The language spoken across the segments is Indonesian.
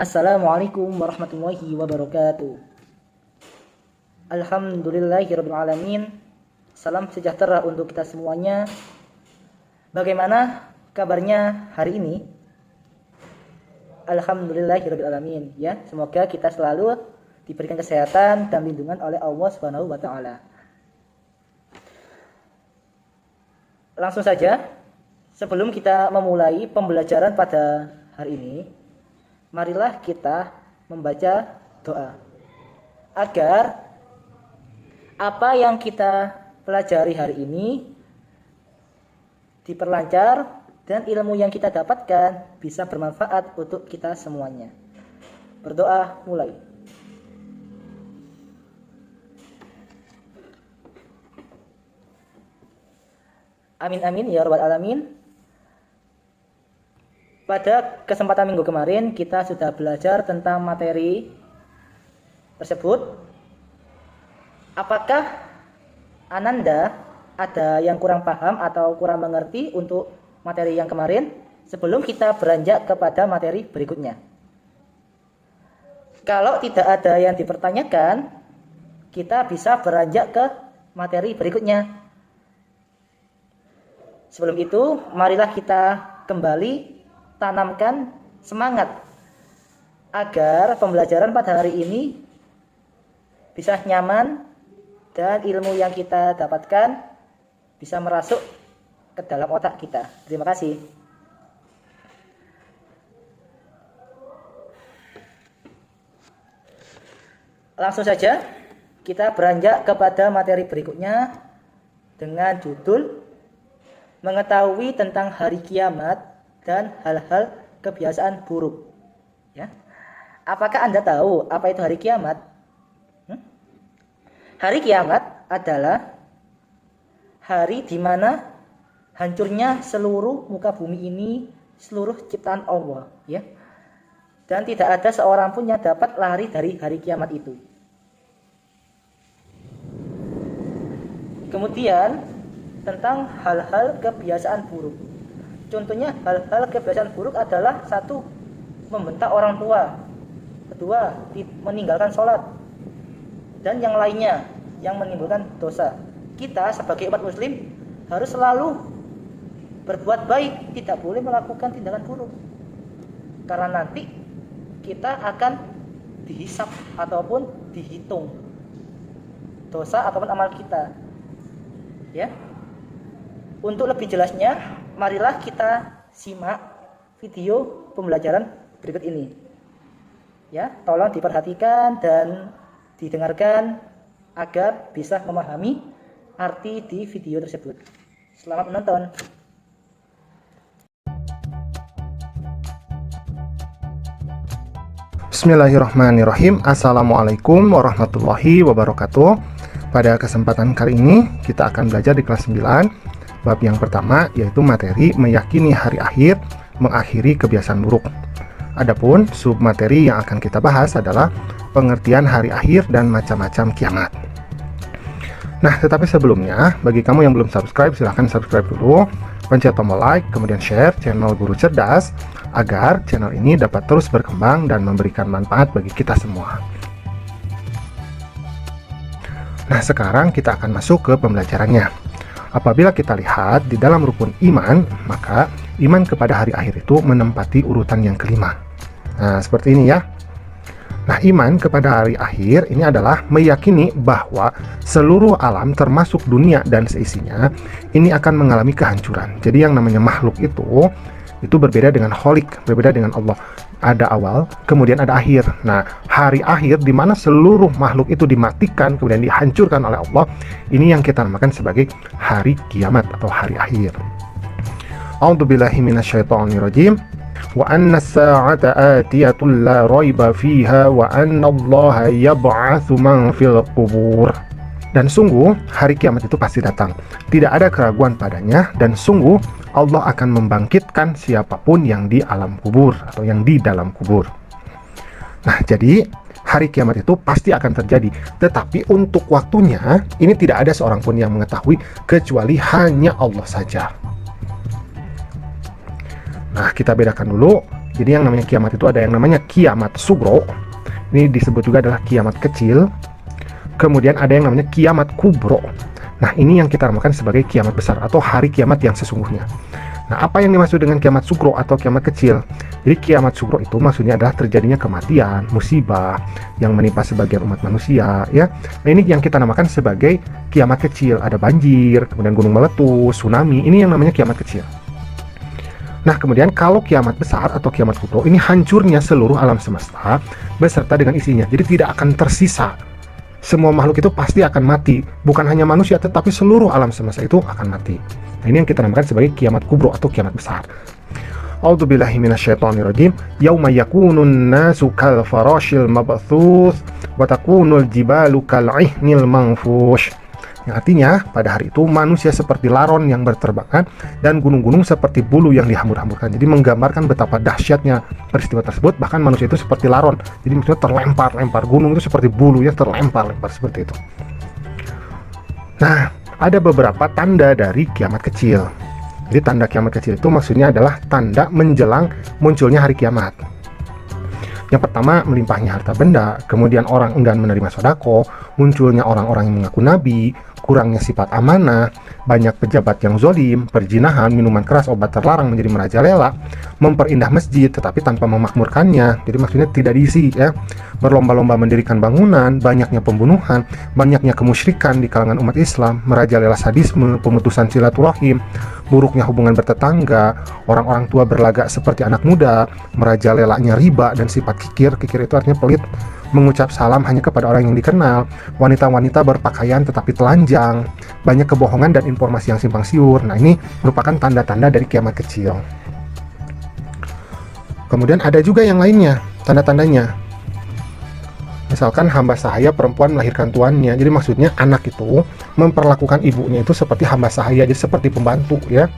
Assalamualaikum warahmatullahi wabarakatuh. Alhamdulillahirabbil alamin. Salam sejahtera untuk kita semuanya. Bagaimana kabarnya hari ini? Alhamdulillahirabbil alamin. Ya, semoga kita selalu diberikan kesehatan dan lindungan oleh Allah Subhanahu wa taala. Langsung saja, sebelum kita memulai pembelajaran pada hari ini, marilah kita membaca doa agar apa yang kita pelajari hari ini diperlancar dan ilmu yang kita dapatkan bisa bermanfaat untuk kita semuanya. Berdoa mulai. Amin amin ya rabbal alamin. Pada kesempatan minggu kemarin kita sudah belajar tentang materi tersebut. Apakah Ananda ada yang kurang paham atau kurang mengerti untuk materi yang kemarin sebelum kita beranjak kepada materi berikutnya? Kalau tidak ada yang dipertanyakan, kita bisa beranjak ke materi berikutnya. Sebelum itu, marilah kita kembali tanamkan semangat agar pembelajaran pada hari ini bisa nyaman dan ilmu yang kita dapatkan bisa merasuk ke dalam otak kita. Terima kasih. Langsung saja kita beranjak kepada materi berikutnya dengan judul mengetahui tentang hari kiamat dan hal-hal kebiasaan buruk. Ya. Apakah Anda tahu apa itu hari kiamat? Hari kiamat adalah hari di mana hancurnya seluruh muka bumi ini, seluruh ciptaan Allah, ya. Dan tidak ada seorang pun yang dapat lari dari hari kiamat itu. Kemudian tentang hal-hal kebiasaan buruk. Contohnya hal-hal kebiasaan buruk adalah satu, membentak orang tua. Kedua, meninggalkan sholat. Dan yang lainnya yang menimbulkan dosa. Kita sebagai umat muslim harus selalu berbuat baik, tidak boleh melakukan tindakan buruk. Karena nanti kita akan dihisab ataupun dihitung dosa ataupun amal kita. Ya. Untuk lebih jelasnya, marilah kita simak video pembelajaran berikut ini. Ya, tolong diperhatikan dan didengarkan agar bisa memahami arti di video tersebut. Selamat menonton. Bismillahirrahmanirrahim. Assalamualaikum warahmatullahi wabarakatuh. Pada kesempatan kali ini kita akan belajar di kelas 9 bab yang pertama, yaitu materi meyakini hari akhir, mengakhiri kebiasaan buruk. Adapun submateri yang akan kita bahas adalah pengertian hari akhir dan macam-macam kiamat. Nah, tetapi sebelumnya, bagi kamu yang belum subscribe, silahkan subscribe dulu, pencet tombol like, kemudian share channel Guru Cerdas, agar channel ini dapat terus berkembang dan memberikan manfaat bagi kita semua. Nah, sekarang kita akan masuk ke pembelajarannya. Apabila kita lihat di dalam rukun iman, maka iman kepada hari akhir itu menempati urutan yang kelima. Nah, seperti ini ya. Nah, iman kepada hari akhir ini adalah meyakini bahwa seluruh alam termasuk dunia dan seisinya ini akan mengalami kehancuran. Jadi yang namanya makhluk itu berbeda dengan kholik, berbeda dengan Allah. Ada awal, kemudian ada akhir. Nah, hari akhir di mana seluruh makhluk itu dimatikan, kemudian dihancurkan oleh Allah, ini yang kita namakan sebagai hari kiamat atau hari akhir. A'udzubillahi minasyaitonirrajim. Wa anna as-sa'ata atiyatun la raiba fiha wa anna Allaha yab'atsu man fil qubur. Dan sungguh hari kiamat itu pasti datang, tidak ada keraguan padanya, dan sungguh Allah akan membangkitkan siapapun yang di alam kubur atau yang di dalam kubur. Nah, jadi hari kiamat itu pasti akan terjadi, tetapi untuk waktunya ini tidak ada seorang pun yang mengetahui kecuali hanya Allah saja. Nah, kita bedakan dulu Jadi yang namanya kiamat itu ada yang namanya kiamat sugro, ini disebut juga adalah kiamat kecil. Kemudian ada yang namanya kiamat kubro. Nah, ini yang kita namakan sebagai kiamat besar atau hari kiamat yang sesungguhnya. Nah, apa yang dimaksud dengan kiamat sugro atau kiamat kecil? Jadi kiamat sugro itu maksudnya adalah terjadinya kematian, musibah yang menimpa sebagian umat manusia, ya. Nah, ini yang kita namakan sebagai kiamat kecil. Ada banjir, kemudian gunung meletus, tsunami. Ini yang namanya kiamat kecil. Nah, kemudian kalau kiamat besar atau kiamat kubro, ini hancurnya seluruh alam semesta beserta dengan isinya. Jadi tidak akan tersisa. Semua makhluk itu pasti akan mati. Bukan hanya manusia, tetapi seluruh alam semesta itu akan mati. Nah, ini yang kita namakan sebagai kiamat kubro atau kiamat besar. A'udzubillahi minasyaitonirrajim. Yauma yakunun nasu kal farashil mabthuts wa takunul jibalu kal ihnil manfush. Yang artinya, pada hari itu manusia seperti laron yang berterbangan dan gunung-gunung seperti bulu yang dihambur-hamburkan. Jadi menggambarkan betapa dahsyatnya peristiwa tersebut. Bahkan manusia itu seperti laron. Jadi maksudnya terlempar-lempar. Gunung itu seperti bulu yang terlempar-lempar seperti itu. Nah, ada beberapa tanda dari kiamat kecil. Jadi tanda kiamat kecil itu maksudnya adalah tanda menjelang munculnya hari kiamat. Yang pertama, melimpahnya harta benda, kemudian orang enggan menerima sodako, munculnya orang-orang yang mengaku nabi, kurangnya sifat amanah, banyak pejabat yang zolim, perzinahan, minuman keras, obat terlarang menjadi merajalela, memperindah masjid tetapi tanpa memakmurkannya, jadi maksudnya tidak diisi, ya, berlomba-lomba mendirikan bangunan, banyaknya pembunuhan, banyaknya kemusyrikan di kalangan umat Islam, merajalela sadisme, pemutusan silaturahim, buruknya hubungan bertetangga, orang-orang tua berlagak seperti anak muda, merajalelanya riba dan sifat kikir. Kikir itu artinya pelit, mengucap salam hanya kepada orang yang dikenal, wanita-wanita berpakaian tetapi telanjang, banyak kebohongan dan informasi yang simpang siur. Nah, ini merupakan tanda-tanda dari kiamat kecil. Kemudian ada juga yang lainnya, tanda-tandanya. Misalkan hamba sahaya perempuan melahirkan tuannya. Jadi maksudnya anak itu memperlakukan ibunya itu seperti hamba sahaya, jadi seperti pembantu, ya.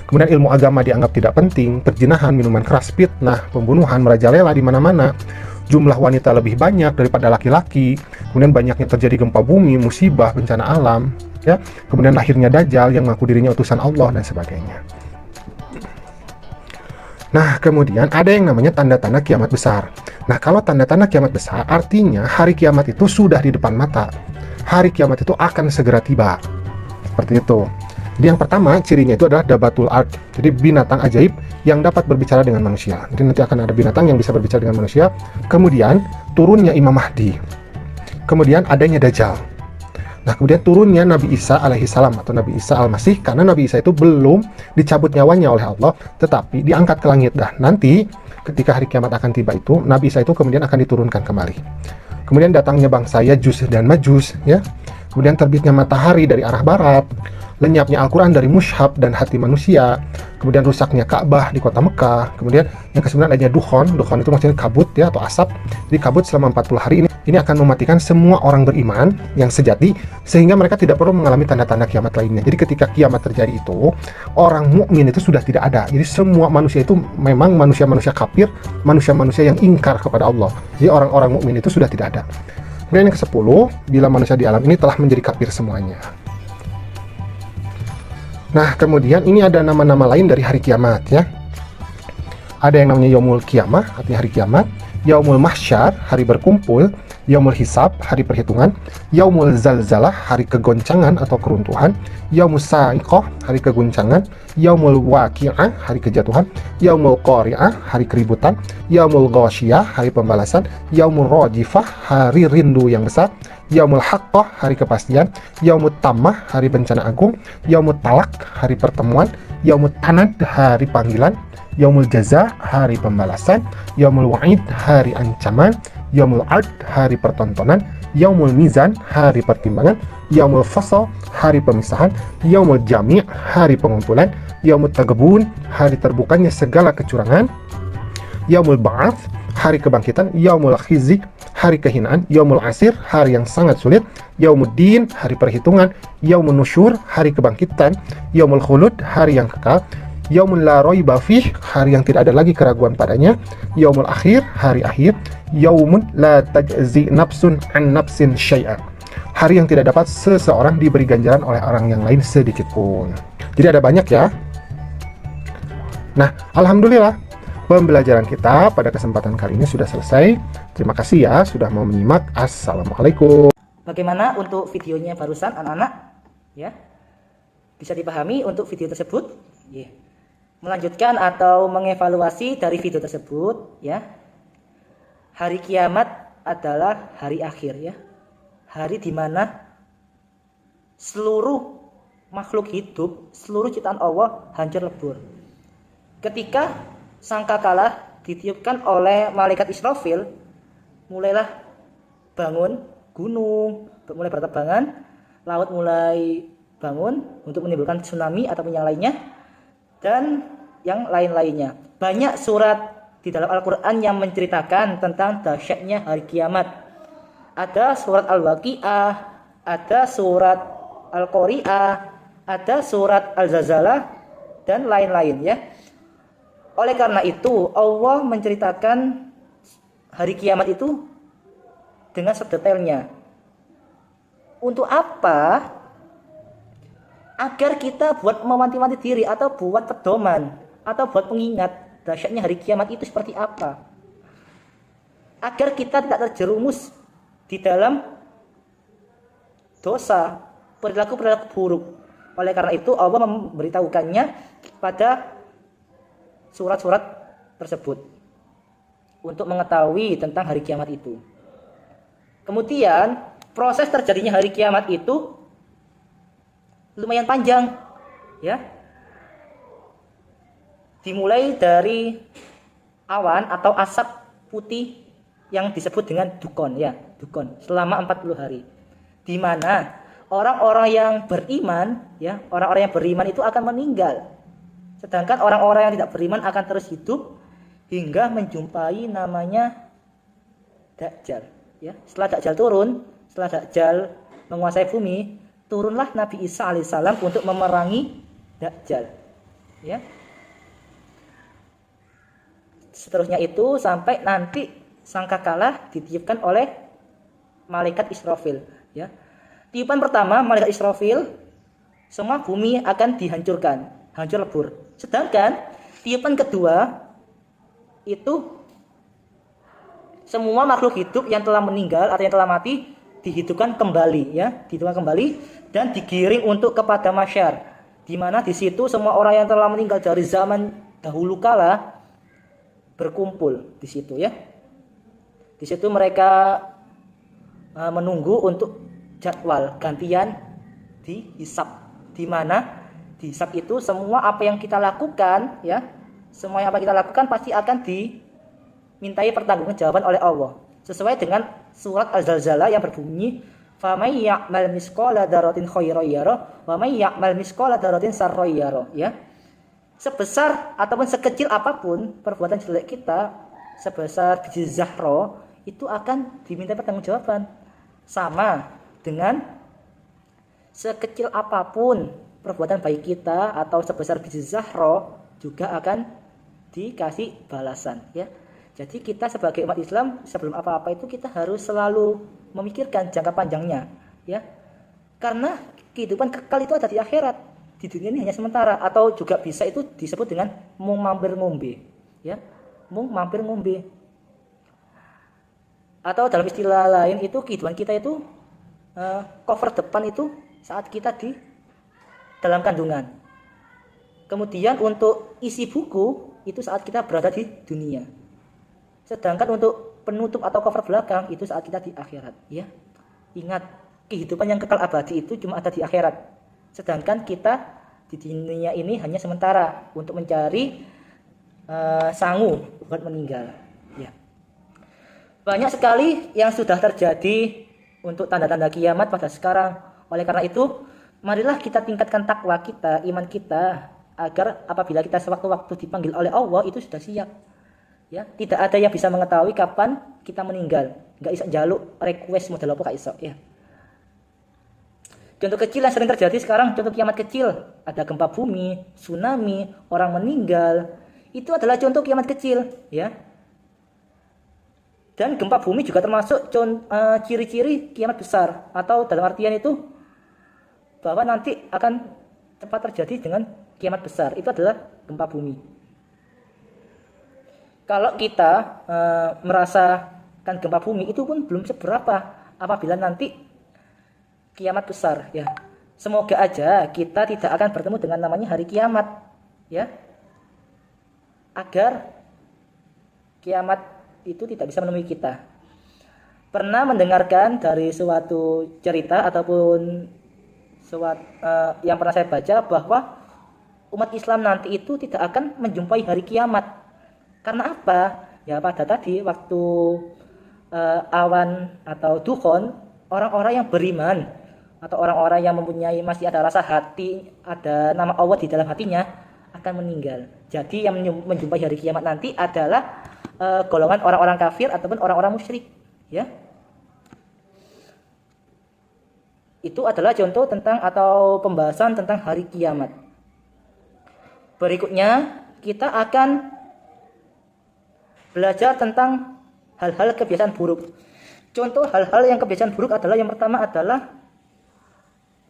Kemudian ilmu agama dianggap tidak penting, perzinahan, minuman keras, fitnah, pembunuhan merajalela di mana-mana. Jumlah wanita lebih banyak daripada laki-laki. Kemudian banyaknya terjadi gempa bumi, musibah, bencana alam, ya. Kemudian lahirnya Dajjal yang mengaku dirinya utusan Allah dan sebagainya. Nah, kemudian ada yang namanya tanda-tanda kiamat besar. Nah, kalau tanda-tanda kiamat besar, artinya hari kiamat itu sudah di depan mata. Hari kiamat itu akan segera tiba. Seperti itu. Jadi yang pertama, cirinya itu adalah dabatul ard. Jadi binatang ajaib yang dapat berbicara dengan manusia. Jadi nanti akan ada binatang yang bisa berbicara dengan manusia. Kemudian, turunnya Imam Mahdi. Kemudian, adanya Dajjal. Nah, kemudian turunnya Nabi Isa alaihissalam atau Nabi Isa al-Masih, karena Nabi Isa itu belum dicabut nyawanya oleh Allah, tetapi diangkat ke langit. Dah nanti ketika hari kiamat akan tiba itu, Nabi Isa itu kemudian akan diturunkan kembali. Kemudian datangnya bangsa Yajus dan Majus, ya. Kemudian terbitnya matahari dari arah barat, lenyapnya Al-Quran dari mushaf dan hati manusia, kemudian rusaknya Ka'bah di kota Mekah, kemudian yang ke-9 adanya dukhon itu maksudnya kabut, ya, atau asap. Jadi kabut selama 40 hari ini akan mematikan semua orang beriman yang sejati, sehingga mereka tidak perlu mengalami tanda-tanda kiamat lainnya. Jadi ketika kiamat terjadi itu, orang mukmin itu sudah tidak ada. Jadi semua manusia itu memang manusia-manusia kafir, manusia-manusia yang ingkar kepada Allah. Jadi orang-orang mukmin itu sudah tidak ada. Kemudian yang ke-10, bila manusia di alam ini telah menjadi kafir semuanya. Nah, kemudian ini ada nama-nama lain dari hari kiamat, ya. Ada yang namanya Yaumul Qiyamah, artinya hari kiamat. Yaumul Mahsyar, hari berkumpul. Yaumul Hisab, hari perhitungan. Yaumul Zalzalah, hari kegoncangan atau keruntuhan. Yaumul Sa'iqah, hari keguncangan. Yaumul Waqi'ah, hari kejatuhan. Yaumul Qari'ah, hari keributan. Yaumul Ghasyiyah, hari pembalasan. Yaumul Rajifah, hari rindu yang besar. Yaumul Haqqah, hari kepastian. Yaumul Tammah, hari bencana agung. Yaumul Talak, hari pertemuan. Yaumul Tanad, hari panggilan. Yaumul Jaza, hari pembalasan. Yaumul Wa'id, hari ancaman. Yaumul Ad, hari pertontonan. Yaumul Mizan, hari pertimbangan. Yaumul Fasl, hari pemisahan. Yaumul Jami', hari pengumpulan. Yaumul Taghbun, hari terbukanya segala kecurangan. Yaumul Ba'ats, hari kebangkitan. Yaumul Khizi, hari kehinaan. Yaumul Asir, hari yang sangat sulit. Yaumul Din, hari perhitungan. Yaumul Nusyur, hari kebangkitan. Yaumul Khulud, hari yang kekal. Yaumul La Raiba Fih, hari yang tidak ada lagi keraguan padanya. Yaumul Akhir, hari akhir. Yaumun La Tajzi Nafsun An Nafsin Syai'a, hari yang tidak dapat seseorang diberi ganjaran oleh orang yang lain sedikit pun. Jadi ada banyak, ya. Nah, alhamdulillah pembelajaran kita pada kesempatan kali ini sudah selesai. Terima kasih ya sudah mau menyimak. Assalamualaikum. Bagaimana untuk videonya barusan anak-anak? Ya, bisa dipahami untuk video tersebut? Ya. Melanjutkan atau mengevaluasi dari video tersebut, ya. Hari kiamat adalah hari akhir, ya. Hari di mana seluruh makhluk hidup, seluruh ciptaan Allah hancur lebur. Ketika sangkakala ditiupkan oleh malaikat Israfil, mulailah bangun gunung, mulai berterbangan, laut mulai bangun untuk menimbulkan tsunami ataupun yang lainnya, dan yang lain-lainnya. Banyak surat di dalam Al-Quran yang menceritakan tentang dahsyatnya hari kiamat. Ada surat Al-Waqi'ah, ada surat Al-Qari'ah, ada surat Al-Zalzalah, dan lain-lain, ya. Oleh karena itu Allah menceritakan hari kiamat itu dengan sedetailnya. Untuk apa? Agar kita buat mewanti-wanti diri atau buat pedoman atau buat pengingat dahsyatnya hari kiamat itu seperti apa. Agar kita tidak terjerumus di dalam dosa, perilaku-perilaku buruk. Oleh karena itu Allah memberitahukannya pada surat-surat tersebut untuk mengetahui tentang hari kiamat itu. Kemudian proses terjadinya hari kiamat itu lumayan panjang, ya. Dimulai dari awan atau asap putih yang disebut dengan dukon, ya, dukon, selama 40 hari. Di mana orang-orang yang beriman, ya, orang-orang yang beriman itu akan meninggal. Sedangkan orang-orang yang tidak beriman akan terus hidup hingga menjumpai namanya Dajjal. Ya, setelah Dajjal turun, setelah Dajjal menguasai bumi, turunlah Nabi Isa alaihissalam untuk memerangi Dajjal. Ya. Seterusnya itu sampai nanti sangkakala ditiupkan oleh malaikat Israfil. Ya. Tiupan pertama malaikat Israfil, semua bumi akan dihancurkan, hancur lebur. Sedangkan tiupan kedua itu semua makhluk hidup yang telah meninggal atau yang telah mati dihidupkan kembali, ya, dihidupkan kembali dan digiring untuk kepada masyar, di mana di situ semua orang yang telah meninggal dari zaman dahulu kala berkumpul di situ, ya. Di situ mereka menunggu untuk jadwal gantian dihisab, di mana dihisab itu semua apa yang kita lakukan, ya, semua yang apa kita lakukan pasti akan dimintai pertanggungjawaban oleh Allah sesuai dengan surat Al-Zalzalah yang berbunyi famay ya'mal misqala dzarratin khairan yarah wa may ya'mal misqala dzarratin syarran yarah, ya. Sebesar ataupun sekecil apapun perbuatan jelek kita, sebesar biji zahra, itu akan diminta pertanggungjawaban. Sama dengan sekecil apapun perbuatan baik kita atau sebesar biji zahra juga akan dikasih balasan, ya. Jadi kita sebagai umat Islam sebelum apa-apa itu kita harus selalu memikirkan jangka panjangnya, ya. Karena kehidupan kekal itu ada di akhirat. Di dunia ini hanya sementara, atau juga bisa itu disebut dengan mung mampir ngombe, ya. Mung mampir ngombe. Atau dalam istilah lain itu kehidupan kita itu cover depan itu saat kita di dalam kandungan. Kemudian untuk isi buku itu saat kita berada di dunia. Sedangkan untuk penutup atau cover belakang itu saat kita di akhirat, ya. Ingat, kehidupan yang kekal abadi itu cuma ada di akhirat. Sedangkan kita di dunia ini hanya sementara untuk mencari sangu buat meninggal, ya. Banyak sekali yang sudah terjadi untuk tanda-tanda kiamat pada sekarang. Oleh karena itu, marilah kita tingkatkan takwa kita, iman kita, agar apabila kita sewaktu-waktu dipanggil oleh Allah itu sudah siap. Ya, tidak ada yang bisa mengetahui kapan kita meninggal. Enggak bisa jaluk request model apa iso, ya. Contoh kecil yang sering terjadi sekarang, contoh kiamat kecil, ada gempa bumi, tsunami, orang meninggal. Itu adalah contoh kiamat kecil, ya. Dan gempa bumi juga termasuk ciri-ciri kiamat besar, atau dalam artian itu bahwa nanti akan cepat terjadi dengan kiamat besar. Itu adalah gempa bumi. Kalau kita merasakan gempa bumi itu pun belum seberapa apabila nanti kiamat besar ya. Semoga aja kita tidak akan bertemu dengan namanya hari kiamat ya. Agar kiamat itu tidak bisa menemui kita. Pernah mendengarkan dari suatu cerita ataupun yang pernah saya baca bahwa umat Islam nanti itu tidak akan menjumpai hari kiamat. Karena apa? Ya pada tadi waktu awan atau dukhon, orang-orang yang beriman atau orang-orang yang mempunyai masih ada rasa hati, ada nama Allah di dalam hatinya akan meninggal. Jadi yang menjumpai hari kiamat nanti adalah golongan orang-orang kafir ataupun orang-orang musyrik, ya. Itu adalah contoh tentang atau pembahasan tentang hari kiamat. Berikutnya kita akan belajar tentang hal-hal kebiasaan buruk. Contoh hal-hal yang kebiasaan buruk adalah yang pertama adalah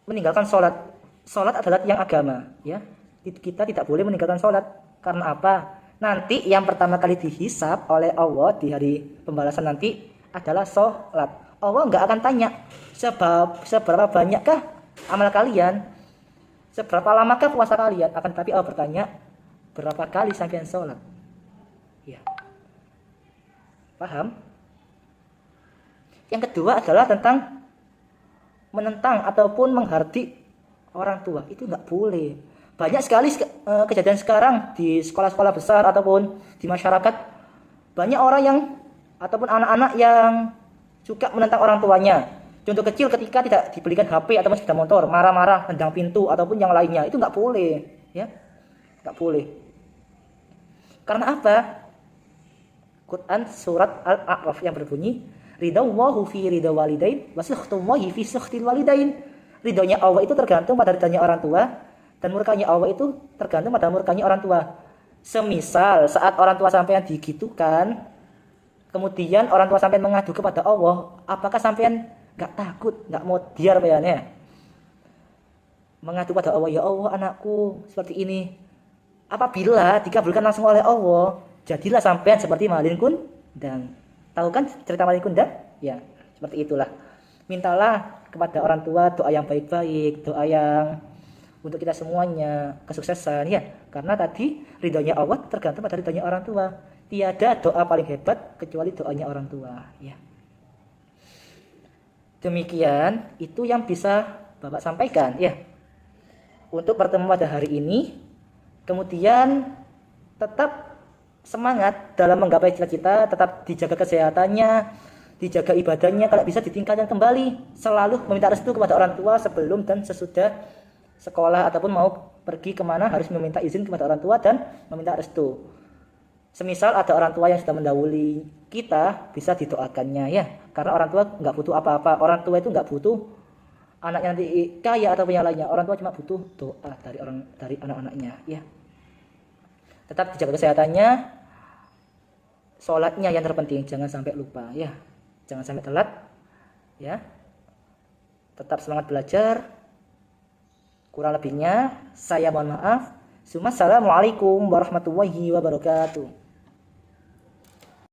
meninggalkan sholat. Sholat adalah yang agama, ya. Kita tidak boleh meninggalkan sholat. Karena apa? Nanti yang pertama kali dihisab oleh Allah di hari pembalasan nanti adalah sholat. Allah nggak akan tanya seberapa banyakkah amal kalian, seberapa lamakah puasa kalian, akan tapi Allah bertanya berapa kali sampean sholat. Ya. Paham? Yang kedua adalah tentang menentang ataupun menghardik orang tua. Itu nggak boleh. Banyak sekali kejadian sekarang di sekolah-sekolah besar ataupun di masyarakat. Banyak orang yang ataupun anak-anak yang suka menentang orang tuanya. Contoh kecil ketika tidak dibelikan HP ataupun sepeda motor, marah-marah, tendang pintu ataupun yang lainnya. Itu nggak boleh, ya. Nggak boleh. Karena apa? Quran surat Al-A'raf yang berbunyi ridallahu fi ridha walidain wa sakhtullahi fi sakhtil walidain. Ridhonya Allah itu tergantung pada ridhonya orang tua dan murkanya Allah itu tergantung pada murkanya orang tua. Semisal saat orang tua sampean digitukan, kemudian orang tua sampean mengadu kepada Allah, apakah sampean enggak takut, enggak mau diar bayarnya? Mengadu pada Allah, ya Allah anakku seperti ini. Apabila dikabulkan langsung oleh Allah, jadilah sampean seperti Malin Kundang. Tahu kan cerita Malin Kundang? Ya, seperti itulah. Mintalah kepada orang tua doa yang baik-baik, doa yang untuk kita semuanya kesuksesan ya. Karena tadi ridhonya Allah tergantung pada ridhonya orang tua. Tiada doa paling hebat kecuali doanya orang tua, ya. Demikian itu yang bisa Bapak sampaikan ya. Untuk pertemuan pada hari ini. Kemudian tetap semangat dalam menggapai cita-cita, tetap dijaga kesehatannya, dijaga ibadahnya, kalau bisa ditingkatkan kembali, selalu meminta restu kepada orang tua sebelum dan sesudah sekolah ataupun mau pergi kemana harus meminta izin kepada orang tua dan meminta restu. Semisal ada orang tua yang sudah mendahului kita, bisa didoakannya ya, karena orang tua nggak butuh apa-apa. Orang tua itu nggak butuh anaknya nanti kaya atau yang lainnya. Orang tua cuma butuh doa dari anak-anaknya ya. Tetap dijaga kesehatannya, sholatnya yang terpenting, jangan sampai lupa ya, jangan sampai telat ya. Tetap semangat belajar. Kurang lebihnya saya mohon maaf. Assalamualaikum warahmatullahi wabarakatuh.